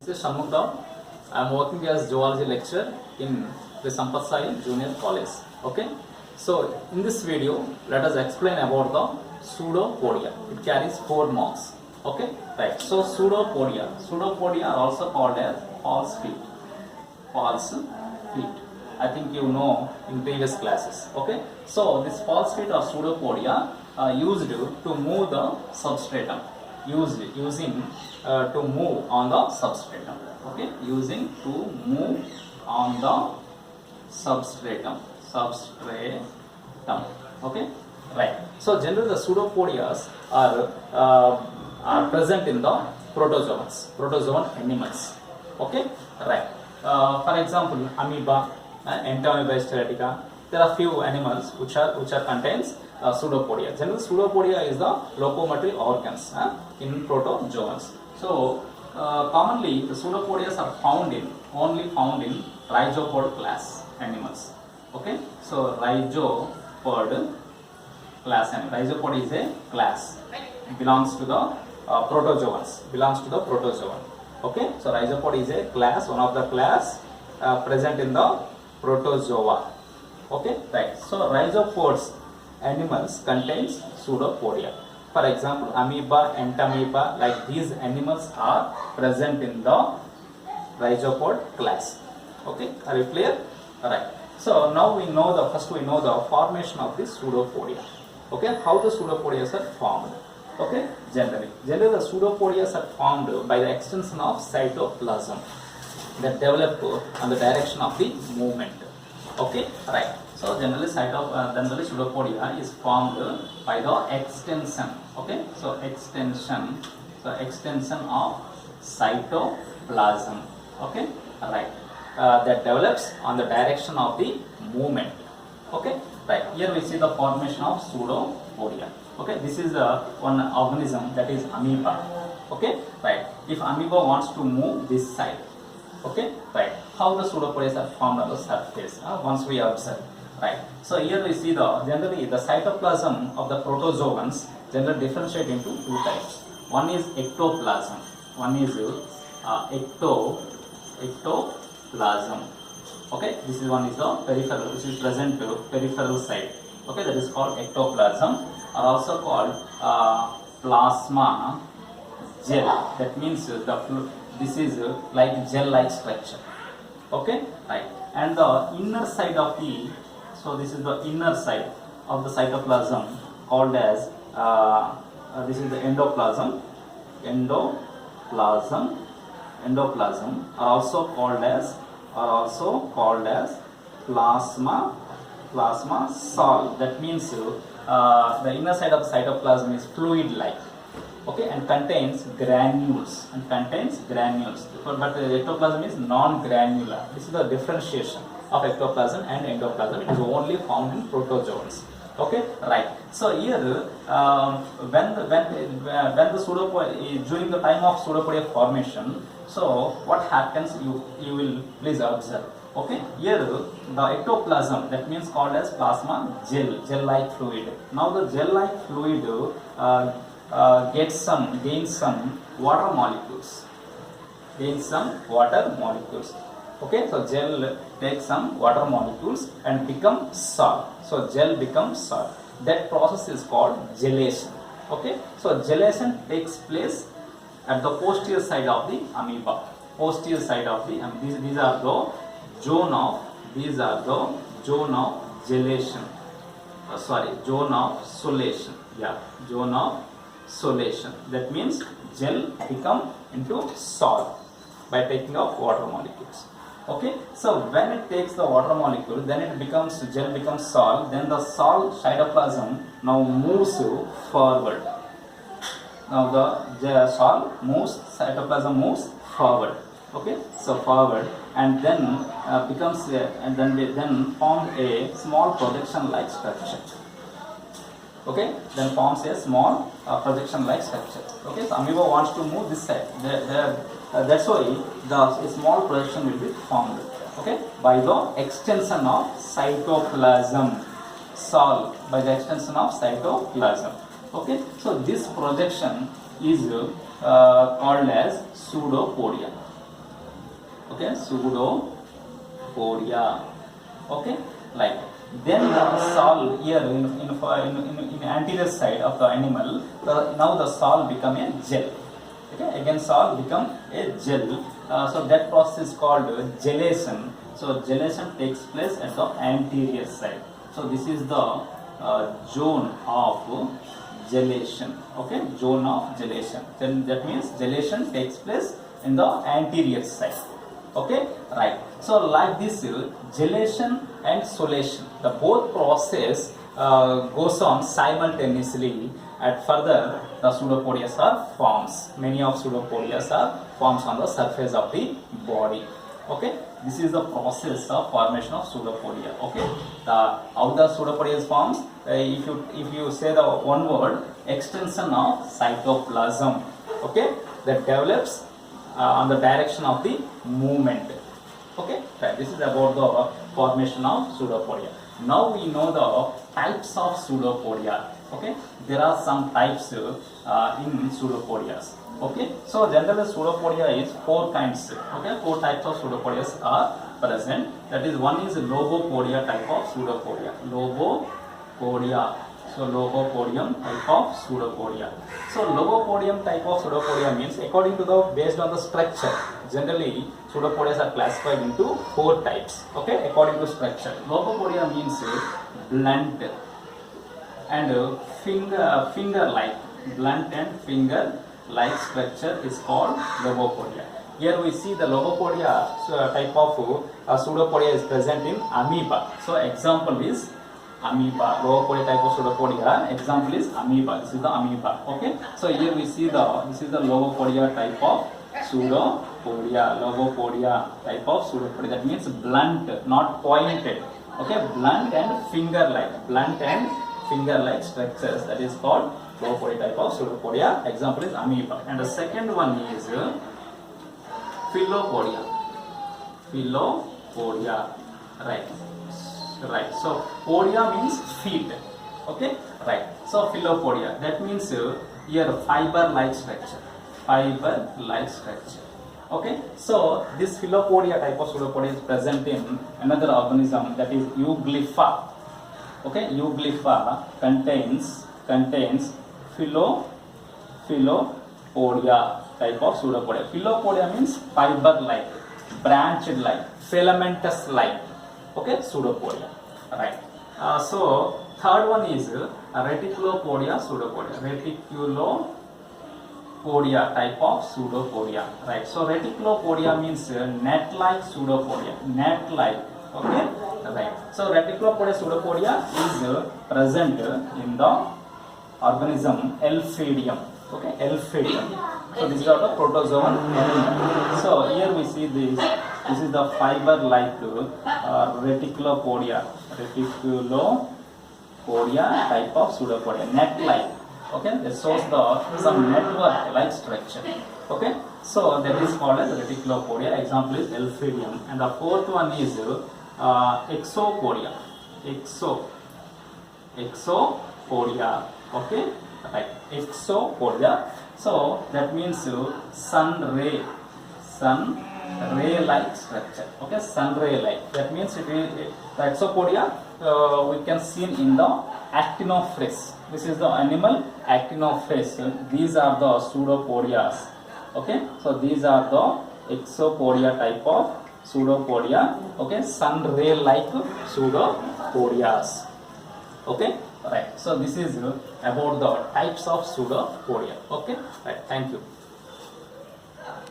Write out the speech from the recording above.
This is Sampath. I am working as zoology lecturer in the Sampath Junior College. Okay. So in this video, let us explain about the pseudopodia. It carries 4 marks. Okay. Right. So pseudopodia are also called as false feet. False feet. I think you know in previous classes. Okay. So this false feet or pseudopodia are used to move the substratum. Using to move on the substratum. Okay, using to move on the substratum. Okay, right. So generally the pseudopodias are present in the protozoan animals. Okay, right. For example, amoeba, entamoeba steretica. There are few animals which are contains pseudopodia. Generally, pseudopodia is the locomotive organs in protozoans. So, commonly the pseudopodias are only found in rhizopod class animals. Okay, so rhizopod class animal. Rhizopod is a class. It belongs to the protozoans. Okay, so rhizopod is a class, one of the class present in the protozoa. Okay, right. So rhizopods animals contains pseudopodia. For example, amoeba, entamoeba, like these animals are present in the rhizopod class. Okay, are you clear? Alright. So now we know the formation of this pseudopodia. Okay, how the pseudopodias are formed. Okay, generally the pseudopodias are formed by the extension of cytoplasm that develop on the direction of the movement. Okay, right. So generally pseudopodia is formed by the extension. Okay, so extension of cytoplasm. Okay, right. That develops on the direction of the movement. Okay, right. Here we see the formation of pseudopodia. Okay, this is one organism, that is amoeba. Okay, right. If amoeba wants to move this side. Okay, right. How the pseudopodias are formed on the surface once we observe. Right. So here we see generally the cytoplasm of the protozoans generally differentiate into 2 types. One is ectoplasm. Ectoplasm. Okay, this is one is the peripheral, which is present to peripheral side. Okay, that is called ectoplasm, or also called plasma gel. That means this is like gel-like structure. Okay, right. And the inner side of this is the inner side of the cytoplasm called as this is the endoplasm. Endoplasm are also called as plasma sol. That means the inner side of the cytoplasm is fluid-like. Okay, and contains granules. But the ectoplasm is non-granular. This is the differentiation of ectoplasm and endoplasm. It is only found in protozoans. Okay, right. So here, when the pseudopodia during the time of pseudopodia formation, so what happens? You will please observe. Okay, here the ectoplasm, that means called as plasma gel-like fluid. Now the gel-like fluid gains some water molecules. Okay, so gel takes some water molecules and become salt. So gel becomes salt. That process is called gelation. Okay, so gelation takes place at the posterior side of the amoeba. These are the zone of gelation. Zone of solation. Yeah, zone of solation. That means gel become into salt by taking off water molecules. Okay, so when it takes the water molecule, then gel becomes salt. Then the salt cytoplasm now moves forward. Now the cytoplasm moves forward. Okay, so forward, and then then form a small projection-like structure. Okay, then forms a small projection-like structure. Okay, so amoeba wants to move this side. That's why a small projection will be formed. Okay, by the extension of cytoplasm. Okay, so this projection is called as pseudopodia. Okay, pseudopodia. Okay, like then the sol here in anterior side of the animal, now the sol become a gel. Okay, again sol become a gel. So that process is called gelation. So gelation takes place at the anterior side. So this is the zone of gelation. Okay, zone of gelation. Then that means gelation takes place in the anterior side. Okay, right. So like this, gelation and solation, the both process goes on simultaneously. At further, the pseudopodias are forms. Many of pseudopodias are forms on the surface of the body. Okay, this is the process of formation of pseudopodia. Okay, how the pseudopodia is forms? If you say the one word, extension of cytoplasm. Okay, that develops on the direction of the movement. Okay, right. This is about the formation of pseudopodia. Now we know the types of pseudopodia. Okay, there are some types in pseudopodias. Okay, so generally pseudopodia is 4 kinds. Okay, 4 types of pseudopodias are present. That is, one is lobopodia type of pseudopodia. Lobopodia. So lobopodium type of pseudopodia. So lobopodium type of pseudopodia means according to the based on the structure. Generally pseudopodias are classified into 4 types. Okay, according to structure. Lobopodia means blunt and finger-like. Blunt and finger-like structure is called lobopodia. Here we see the lobopodia type of pseudopodia is present in amoeba. So example is amoeba. Lobopodia type of pseudopodia example is amoeba. This is the amoeba. Okay, so here we see this is the lobopodia type of pseudopodia. Lobopodia type of pseudopodia, that means blunt, not pointed. Okay, blunt and finger-like structures, that is called lobopodia type of pseudopodia. Example is amoeba. And the second one is philopodia. Right. So podia means feet. Okay, right. So philopodia, that means here fiber-like structure. Okay, so this philopodia type of pseudopodia is present in another organism, that is Euglypha. Okay, Euglypha contains philopodia type of pseudopodia. Philopodia means fiber-like, branched-like, filamentous-like. Okay, pseudopodia. Right. So third one is reticulopodia pseudopodia. Reticulopodia type of pseudopodia. Right. So reticulopodia means net-like pseudopodia. Net-like. Okay. Right. So reticulopodia pseudopodia is present in the organism Elphidium. Okay, Elphidium. So this is the protozoan element. So here we see this. This is the fiber-like reticulopodia type of pseudopodia, net-like. Okay, it shows some network-like structure. Okay, so that is called as reticulopodia. Example is Elphidium. And the fourth one is exopodia. Exopodia. Okay, right. Exopodia. So that means sun ray-like structure. Okay, sun ray-like. That means the exopodia we can see in the actinophrys. This is the animal actinophrys. These are the pseudopodias. Okay, so these are the exopodia type of pseudopodia. Okay, sun ray-like pseudopodias. Okay, right. So this is about the types of pseudopodia. Okay, right. Thank you.